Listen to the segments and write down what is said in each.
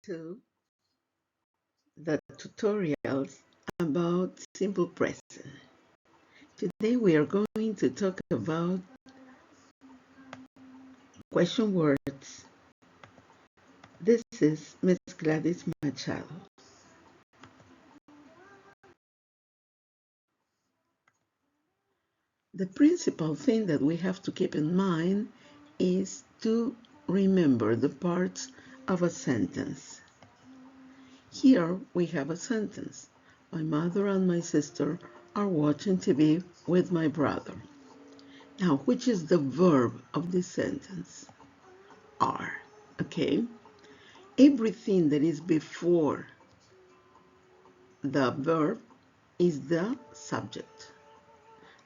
to the tutorials about simple present. Today we are going to talk about question words. This is Miss Gladys Machado. The principal thing that we have to keep in mind is to remember the parts of a sentence. Here we have a sentence. My mother and my sister are watching TV with my brother. Now, which is the verb of this sentence? Are, okay? Everything that is before the verb is the subject.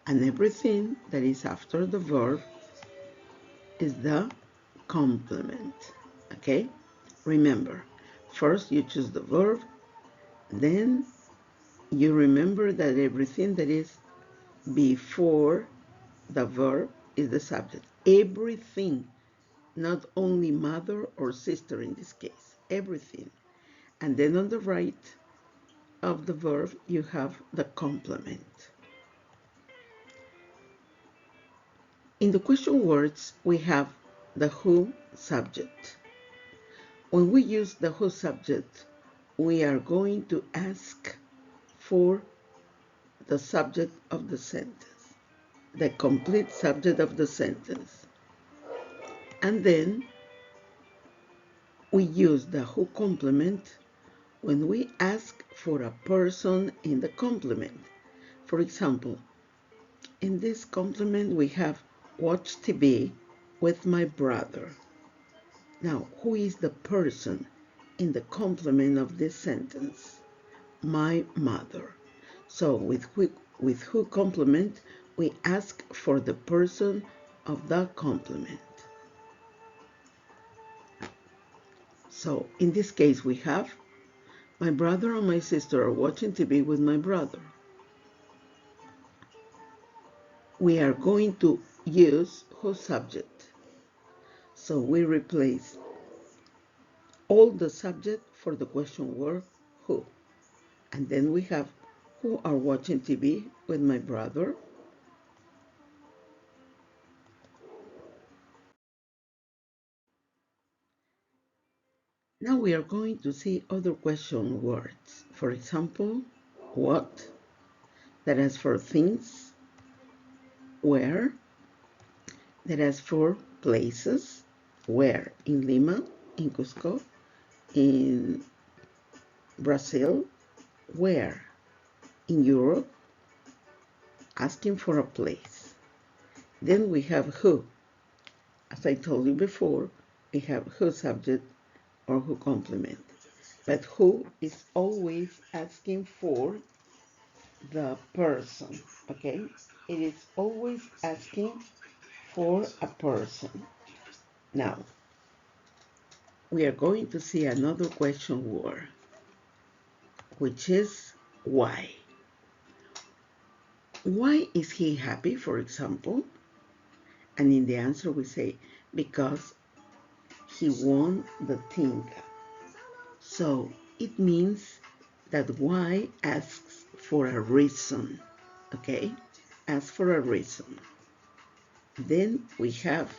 And everything that is after the verb is the complement, okay? Remember, first you choose the verb, then you remember that everything that is before the verb is the subject. Everything, not only mother or sister in this case, everything. And then on the right of the verb, you have the complement. In the question words, we have the who subject. When we use the who subject, we are going to ask for the subject of the sentence, the complete subject of the sentence. And then we use the who complement when we ask for a person in the complement. For example, in this complement we have watch TV with my brother. Now, who is the person in the complement of this sentence? My mother. So with who complement, we ask for the person of the complement. So in this case we have my brother and my sister are watching TV with my brother. We are going to use who subject. So we replace all the subject for the question word who. And then we have who are watching TV with my brother. Now we are going to see other question words. For example, what, that is for things, where, that is for places, where, in Lima, in Cusco, in Brazil, where, in Europe, asking for a place. Then we have who. As I told you before, we have who subject or who complement. But who is always asking for the person, okay? It is always asking for a person. Now, we are going to see another question word, which is why. Why is he happy, for example? And in the answer we say, because he won the Tinga. So it means that why asks for a reason, okay? Asks for a reason. Then we have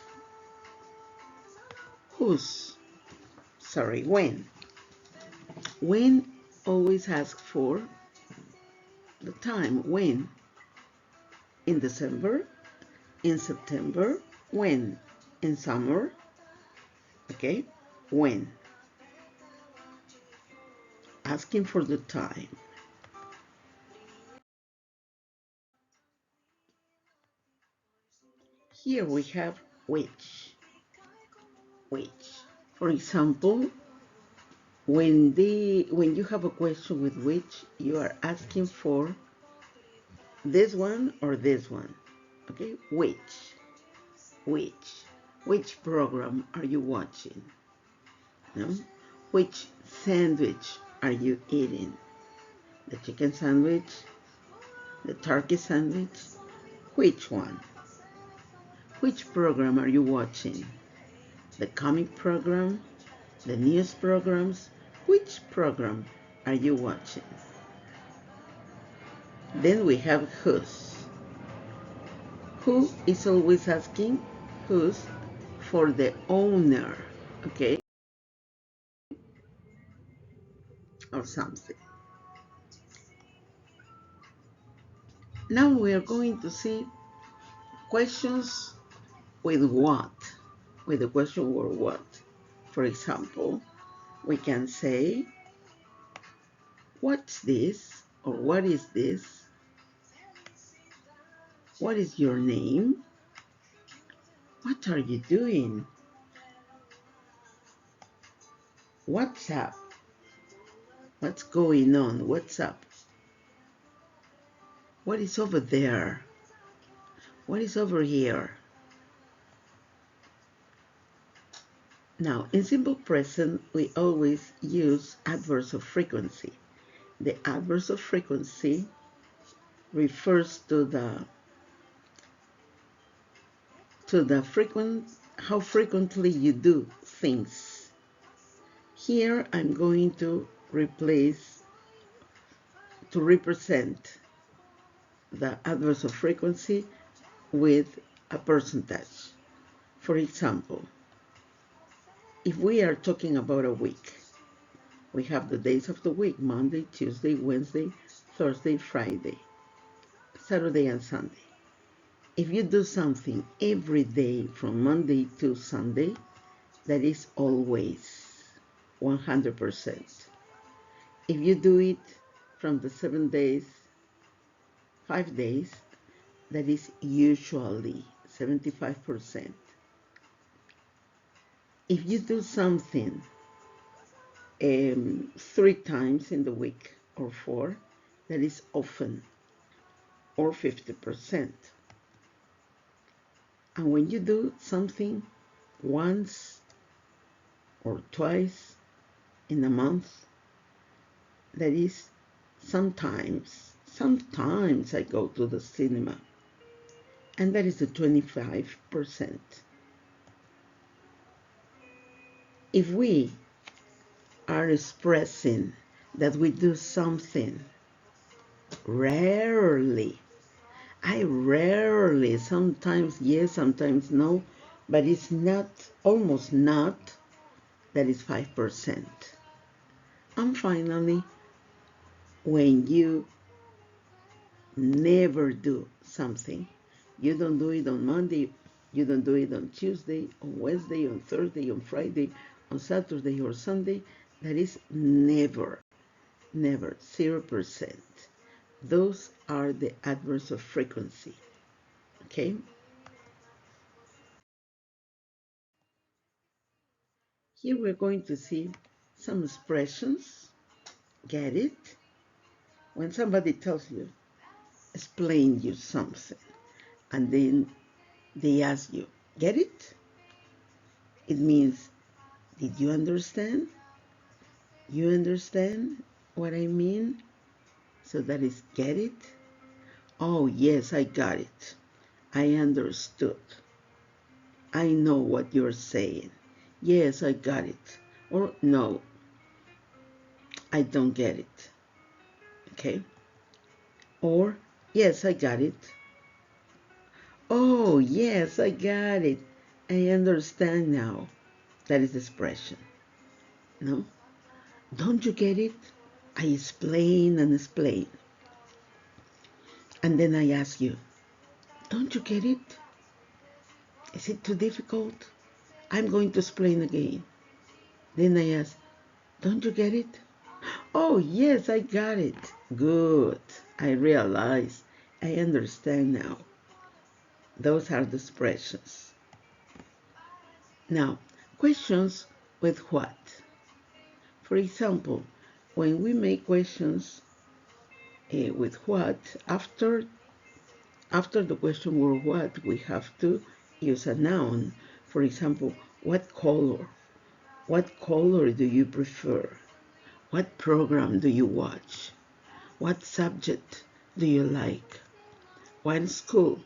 when. When always asks for the time, when. In December, in September, when. In summer, okay? When. Asking for the time. Here we have which. Which. For example, when you have a question with which, you are asking for this one or this one, okay? Which program are you watching? No? Which sandwich are you eating? The chicken sandwich, the turkey sandwich? Which one? Which program are you watching? The comic program, the news programs, Which program are you watching? Then we have whose. Who is always asking whose for the owner, okay, or something. Now we are going to see questions with what, with the question word what. For example, we can say, what's this? Or what is this? What is your name? What are you doing? What's up? What's going on? What's up? What is over there? What is over here? Now, in simple present, we always use adverbs of frequency. The adverbs of frequency refers to the how frequently you do things. Here I'm going to represent the adverbs of frequency with a percentage. For example, if we are talking about a week, we have the days of the week: Monday, Tuesday, Wednesday, Thursday, Friday, Saturday, and Sunday. If you do something every day from Monday to Sunday, that is always 100%. If you do it from the 7 days, 5 days, that is usually 75%. If you do something 3 times in the week or 4, that is often, or 50%. And when you do something once or twice in a month, that is sometimes. Sometimes I go to the cinema, and that is the 25%. If we are expressing that we do something rarely, I rarely, sometimes yes, sometimes no, but it's not, almost not, that is 5%. And finally, when you never do something, you don't do it on Monday, you don't do it on Tuesday, on Wednesday, on Thursday, on Friday, on Saturday or Sunday, that is never, never, 0%. Those are the adverbs of frequency, okay? Here we're going to see some expressions. Get it? When somebody tells you, explain you something, and then they ask you, get it? It means, did you understand? You understand what I mean? So that is get it? Oh, yes, I got it. I understood. I know what you're saying. Yes, I got it. Or no, I don't get it. Okay? Or yes, I got it. Oh, yes, I got it. I understand now. That is the expression. No? Don't you get it? I explain and explain. And then I ask you, don't you get it? Is it too difficult? I'm going to explain again. Then I ask, don't you get it? Oh, yes, I got it. Good. I realize. I understand now. Those are the expressions. Now, questions with what? For example, when we make questions with what, after the question word what, we have to use a noun. For example, what color? What color do you prefer? What program do you watch? What subject do you like? What school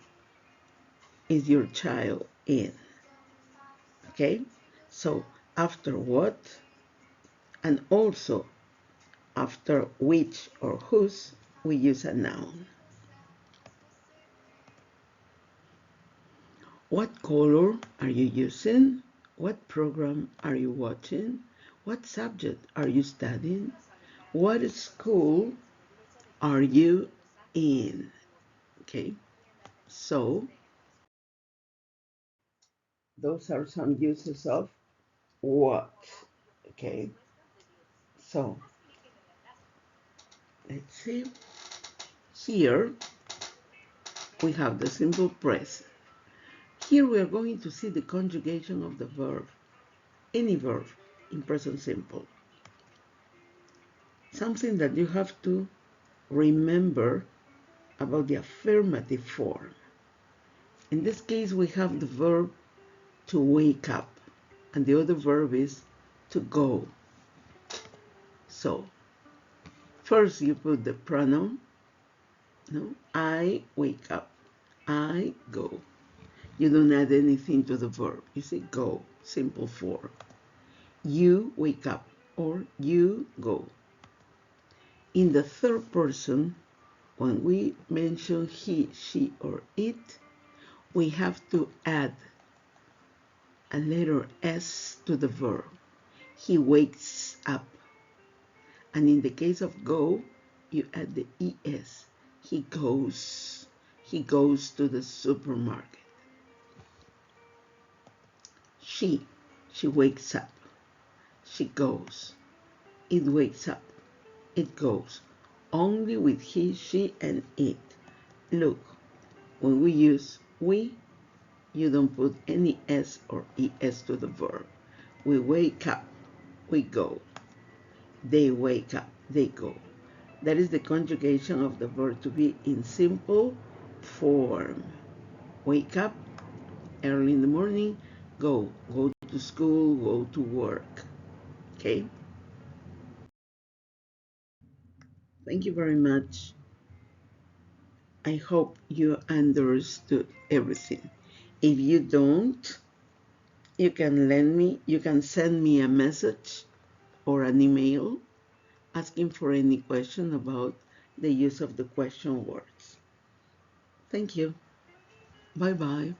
is your child in? Okay? So after what, And also, after which or whose, we use a noun. What color are you using? What program are you watching? What subject are you studying? What school are you in? Okay, so those are some uses of what. Okay, so let's see. Here we have the simple present. Here we are going to see the conjugation of the verb, any verb in present simple. Something that you have to remember about the affirmative form. In this case, we have the verb to wake up, and the other verb is to go. So, first you put the pronoun, no? I wake up, I go. You don't add anything to the verb. You say go, simple form. You wake up or you go. In the third person, when we mention he, she, or it, we have to add a letter S to the verb. He wakes up. And in the case of go, you add the ES. He goes. He goes to the supermarket. She wakes up. She goes. It wakes up. It goes. Only with he, she, and it. Look, when we use we, you don't put any S or ES to the verb. We wake up, we go. They wake up, they go. That is the conjugation of the verb to be in simple form. Wake up early in the morning, go to school, go to work. Okay? Thank you very much. I hope you understood everything. If you don't, you can send me a message or an email asking for any question about the use of the question words. Thank you. Bye-bye.